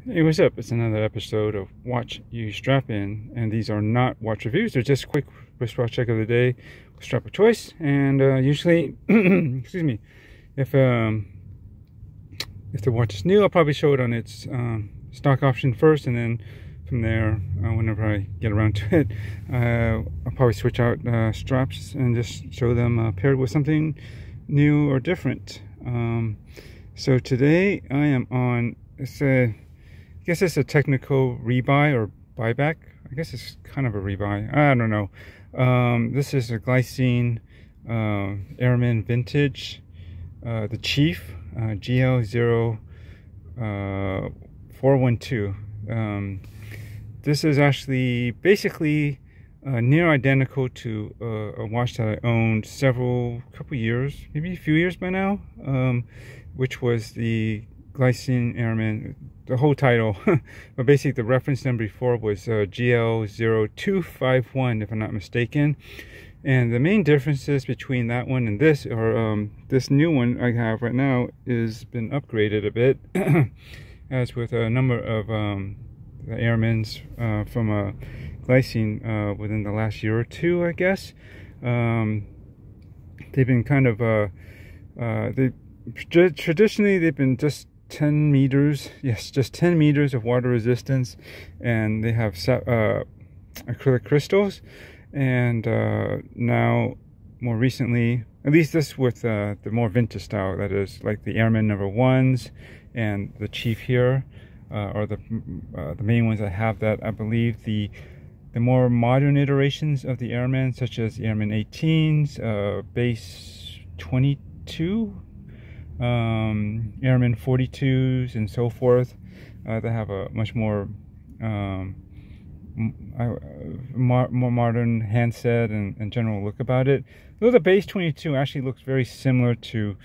Hey, what's up? It's another episode of Watch You Strappin, and these are not watch reviews. They're just quick wristwatch check of the day with strap of choice. And usually, excuse me, if the watch is new, I'll probably show it on its stock option first, and then from there, whenever I get around to it, I'll probably switch out straps and just show them paired with something new or different. So today I am on I guess it's a technical rebuy or buyback. I guess it's kind of a rebuy. I don't know. This is a Glycine Airman vintage, the Chief GL0412. This is actually basically near identical to a watch that I owned couple years, maybe a few years by now, which was the Glycine Airman. The whole title, but basically the reference number before was GL0251, if I'm not mistaken. And the main differences between that one and this, or this new one I have right now, is been upgraded a bit, as with a number of the Airmans from Glycine within the last year or two, I guess. They've been kind of traditionally they've been just 10 meters, yes, just 10 meters of water resistance, and they have acrylic crystals. And now, more recently, at least this with the more vintage style, that is like the Airman #1s and the Chief here, are the main ones I have. That I believe the more modern iterations of the Airman, such as the Airman 18s, base 22, Airman 42s, and so forth, that have a much more more modern handset and general look about it. Though the base 22 actually looks very similar to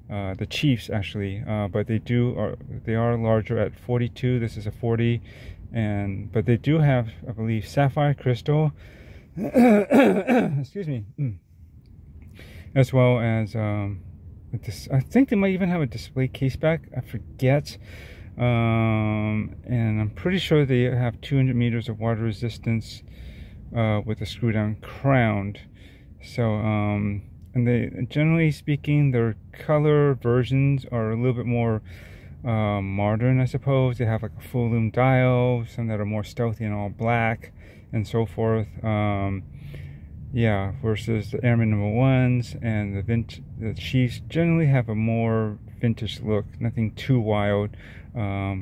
the Chiefs actually, but they are larger at 42. This is a 40, but they do have, I believe, sapphire crystal excuse me, as well as I think they might even have a display case back. I forget. And I'm pretty sure they have 200 meters of water resistance with a screw down crown. So, and they, generally speaking, their color versions are a little bit more modern, I suppose. They have like a full lume dial, some that are more stealthy and all black, and so forth. Yeah, versus the Airman #1s and the Chiefs generally have a more vintage look, nothing too wild, yeah.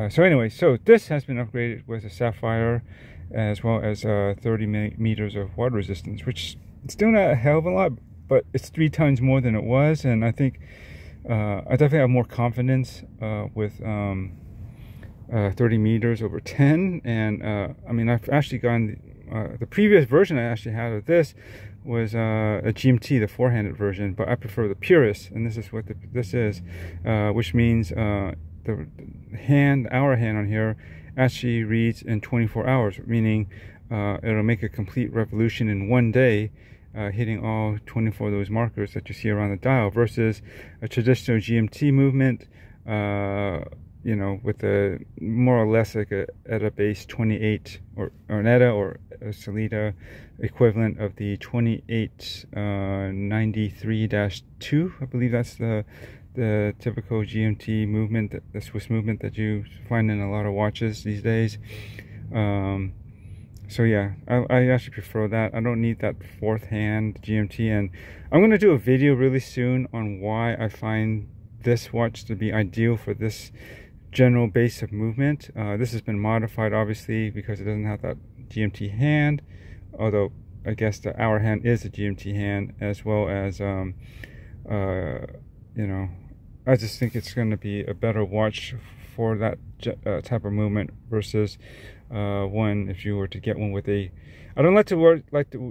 So anyway, so this has been upgraded with a sapphire, as well as 30 meters of water resistance, which is still not a hell of a lot, but it's 3 times more than it was. And I think I definitely have more confidence with 30 meters over 10. And I mean, I've actually gone the previous version I actually had of this was a GMT, the 4-handed version, but I prefer the Purist, and this is what this is, which means the hour hand on here actually reads in 24 hours, meaning it'll make a complete revolution in one day, hitting all 24 of those markers that you see around the dial, versus a traditional GMT movement, you know, with a more or less like a ETA base 28, or an ETA or a Salida equivalent of the 2893-2. I believe that's the typical GMT movement, the Swiss movement that you find in a lot of watches these days. So yeah, I actually prefer that. I don't need that 4th hand GMT, and I'm going to do a video really soon on why I find this watch to be ideal for this general base of movement. This has been modified obviously because it doesn't have that GMT hand, although I guess the hour hand is a GMT hand, as well as you know, I just think it's going to be a better watch for that type of movement versus one, if you were to get one with a, I don't like to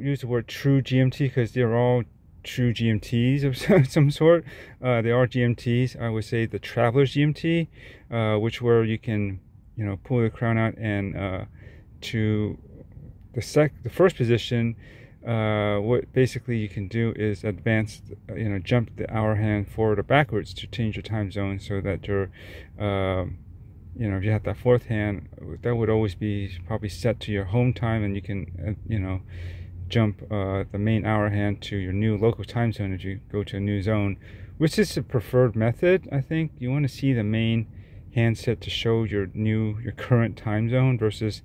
use the word true GMT, because they're all true GMTs of some sort. They are GMTs. I would say the Traveler's GMT, which where you can, you know, pull the crown out, and to the first position, what basically you can do is advance, jump the hour hand forward or backwards to change your time zone, so that your if you have that fourth hand, that would always be probably set to your home time, and you can jump the main hour hand to your new local time zone if you go to a new zone, which is the preferred method. I think you want to see the main hand set to show your current time zone versus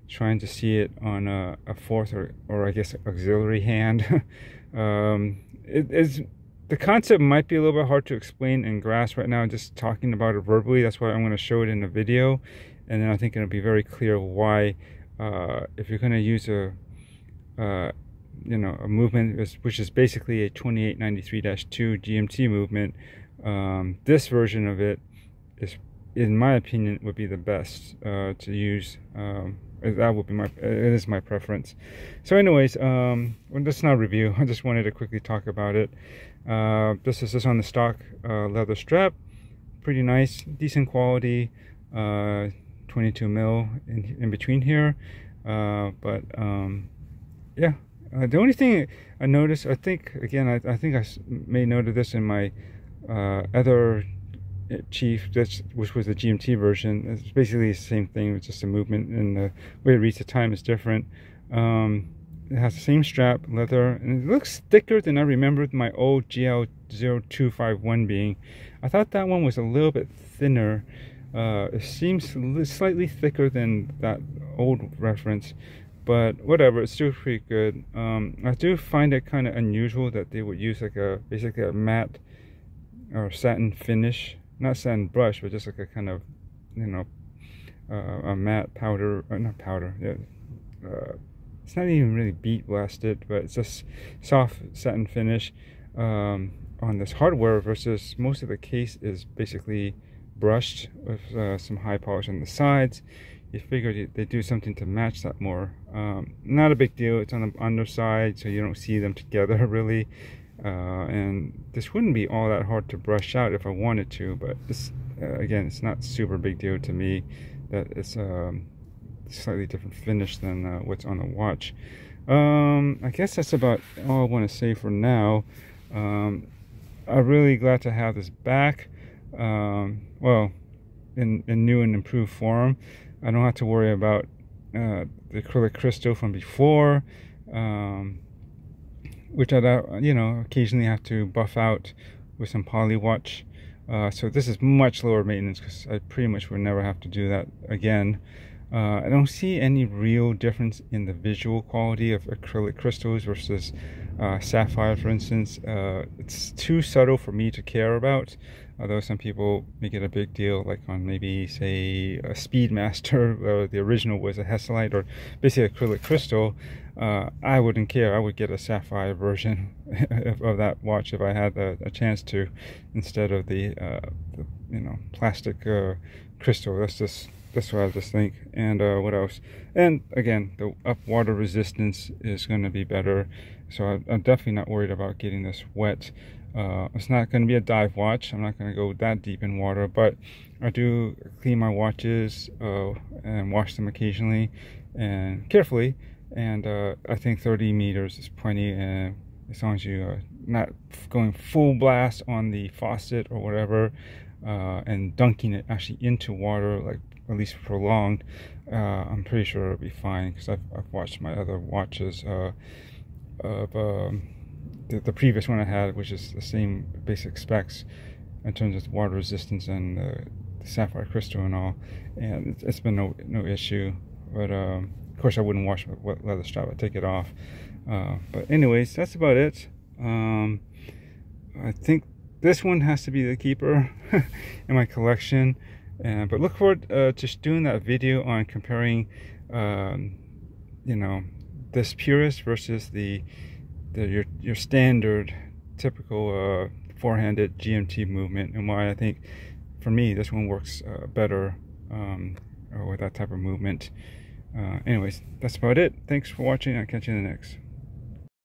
trying to see it on a fourth or I guess auxiliary hand. The concept might be a little bit hard to explain and grasp right now, just talking about it verbally. That's why I'm going to show it in a video, and then I think it'll be very clear why, if you're going to use a movement which is basically a 2893-2 GMT movement, this version of it is, in my opinion, would be the best to use. That would be it is my preference. So anyways, this is not a review. I just wanted to quickly talk about it. This is just on the stock leather strap. Pretty nice, decent quality, 22 mil in between here. Yeah, the only thing I noticed, I think I made note of this in my other Chief, which was the GMT version. It's basically the same thing, with just the movement, and the way it reads the time is different. It has the same strap, leather, and it looks thicker than I remembered my old GL0212 being. I thought that one was a little bit thinner. It seems slightly thicker than that old reference, but whatever, it's still pretty good. I do find it kind of unusual that they would use like basically a matte or satin finish. Not satin brush, but just like a kind of, a matte powder, or not powder, yeah. It's not even really beat blasted, but it's just soft satin finish on this hardware, versus most of the case is basically brushed with some high polish on the sides. You figured they do something to match that more. Not a big deal. It's on the underside, so you don't see them together really. And this wouldn't be all that hard to brush out if I wanted to, but this, again, it's not super big deal to me that it's slightly different finish than what's on the watch. I guess that's about all I want to say for now. I'm really glad to have this back, well, in new and improved form. I don't have to worry about the acrylic crystal from before, which I occasionally have to buff out with some poly watch. So this is much lower maintenance, because I pretty much would never have to do that again. I don't see any real difference in the visual quality of acrylic crystals versus sapphire, for instance. It's too subtle for me to care about, although some people make it a big deal, like on maybe, say, a Speedmaster, the original was a Hesalite, or basically acrylic crystal. I wouldn't care. I would get a sapphire version of that watch if I had a chance to, instead of the plastic crystal. That's what I just think. And what else? And again, the up water resistance is going to be better, so I'm definitely not worried about getting this wet. It's not going to be a dive watch. I'm not going to go that deep in water, but I do clean my watches and wash them occasionally and carefully. And I think 30 meters is plenty, as long as you're not going full blast on the faucet or whatever, and dunking it actually into water, like at least prolonged. I'm pretty sure it'll be fine, because I've watched my other watches of the previous one I had, which is the same basic specs in terms of water resistance and the sapphire crystal and all, and it's been no issue. But of course I wouldn't wash my leather strap. I'd take it off. But anyways, that's about it. I think this one has to be the keeper in my collection. But look forward to just doing that video on comparing, this Purist versus your standard typical four-handed GMT movement, and why I think, for me, this one works better with that type of movement. Anyways, that's about it. Thanks for watching. I'll catch you in the next.